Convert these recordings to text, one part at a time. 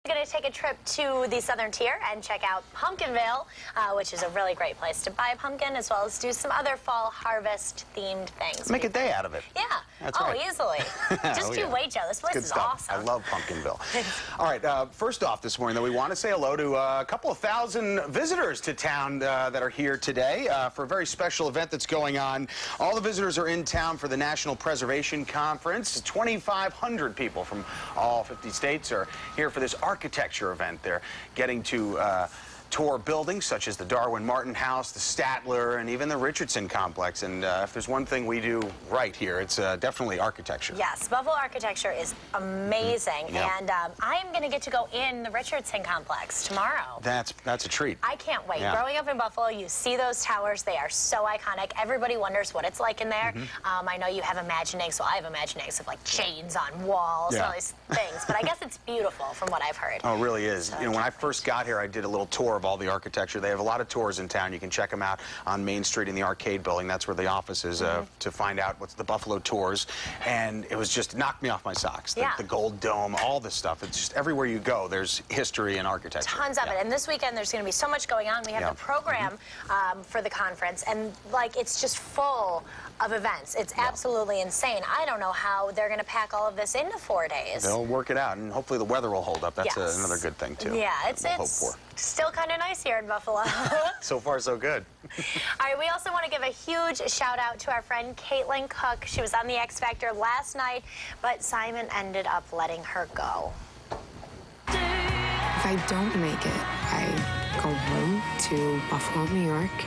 We're going to take a trip to the Southern Tier and check out Pumpkinville, which is a really great place to buy a pumpkin, as well as do some other fall harvest-themed things. Make a day out of it. Yeah. That's right. Easily. Just you wait, Joe. This place is awesome. I love Pumpkinville. All right. First off this morning, though, we want to say hello to a couple of thousand visitors to town that are here today for a very special event that's going on. All the visitors are in town for the National Preservation Conference. 2,500 people from all 50 states are here for this architecture event. They're getting to tour buildings such as the Darwin Martin House, the Statler, and even the Richardson Complex. And if there's one thing we do right here, it's definitely architecture. Yes, Buffalo architecture is amazing. Yeah. And I am going to get to go in the Richardson Complex tomorrow. That's a treat. I can't wait. Yeah. Growing up in Buffalo, you see those towers. They are so iconic. Everybody wonders what it's like in there. I know you have imaginings. Well, I have imaginings of like chains on walls and all these things. But I guess it's beautiful from what I've heard. Oh, it really is. So you know, when I first got here, I did a little tour of all the architecture. They have a lot of tours in town. You can check them out on Main Street in the Arcade Building. That's where the office is to find out what's the Buffalo tours. And it was just knocked me off my socks. The Gold Dome, all this stuff. It's just everywhere you go, there's history and architecture. Tons of it. And this weekend, there's going to be so much going on. We have the program for the conference, and like it's just full of events. It's absolutely insane. I don't know how they're going to pack all of this into 4 days. They'll work it out, and hopefully the weather will hold up. That's another good thing, too. Yeah, it's still kind of nice here in Buffalo. So far, so good. All right, we also want to give a huge shout out to our friend Caitlin Cook. She was on the X Factor last night, but Simon ended up letting her go. If I don't make it, I go home to Buffalo, New York,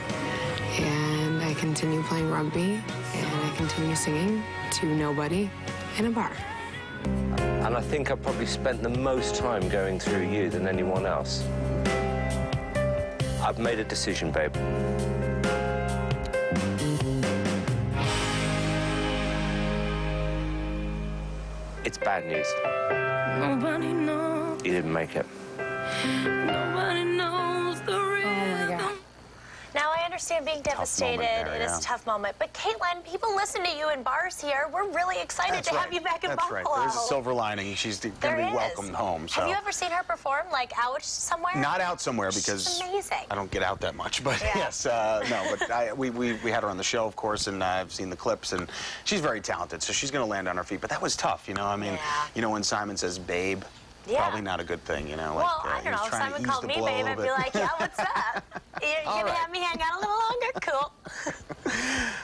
and I continue playing rugby, and I continue singing to nobody in a bar. And I think I probably spent the most time going through you than anyone else. I've made a decision, babe. It's bad news. Nobody knows. You didn't make it. Nobody knows the rhythm. Now, I understand being devastated. It is a tough moment. But, Caitlin, people listen to you in bars here. We're really excited to have you back in Buffalo. That's right. There's a silver lining. She's going to be welcomed home. So. Have you ever seen her perform, like, out somewhere? Not out somewhere, because she's amazing. I don't get out that much. But, yes, no. But we had her on the show, of course, and I've seen the clips. And she's very talented, so she's going to land on her feet. But that was tough, you know? I mean, you know, when Simon says, babe, probably not a good thing, you know? Like, well, I don't know. If Simon called me babe, I'd be like, yeah, what's up? You're going to have me hang out a little longer? Cool.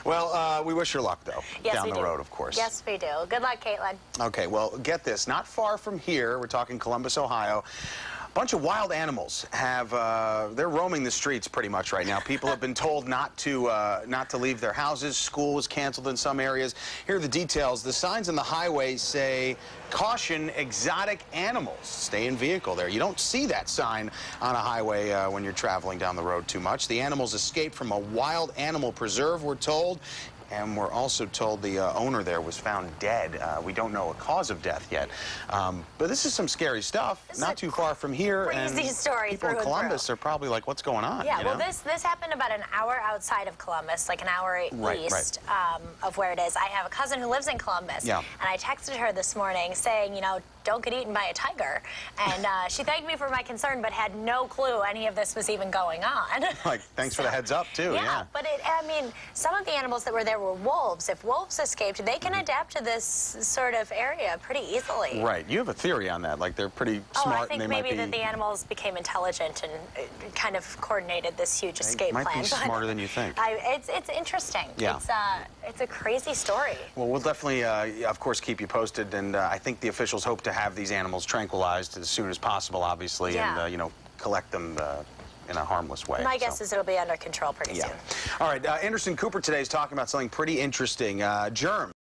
Well, we wish her luck, though, down the road, of course. Yes, we do. Good luck, Caitlin. Okay, well, get this. Not far from here, we're talking Columbus, Ohio, a bunch of wild animals have, they're roaming the streets pretty much right now. People have been told not to leave their houses. School was canceled in some areas. Here are the details. The signs on the highway say, caution, exotic animals. Stay in vehicle there. You don't see that sign on a highway when you're traveling down the road too much. The animals escaped from a wild animal preserve, we're told. And we're also told the owner there was found dead. We don't know a cause of death yet. But this is some scary stuff. Not too far from here. Crazy story. People in Columbus are probably like, what's going on? Yeah, you well, know? this happened about an hour outside of Columbus, like an hour east of where it is. I have a cousin who lives in Columbus. And I texted her this morning saying, you know, don't get eaten by a tiger. And she thanked me for my concern, but had no clue any of this was even going on. Like, thanks for the heads up, too. Yeah, but I mean, some of the animals that were there were wolves. If wolves escaped, they can adapt to this sort of area pretty easily. Right. You have a theory on that. Like, they're pretty smart. I think and they maybe might be... that the animals became intelligent and kind of coordinated this huge escape plan. Might be smarter than you think. It's interesting. Yeah. It's a crazy story. Well, we'll definitely, of course, keep you posted. And I think the officials hope to have these animals tranquilized as soon as possible, obviously, and, you know, collect them in a harmless way. My guess is it'll be under control pretty soon. All right, Anderson Cooper today is talking about something pretty interesting. Germs.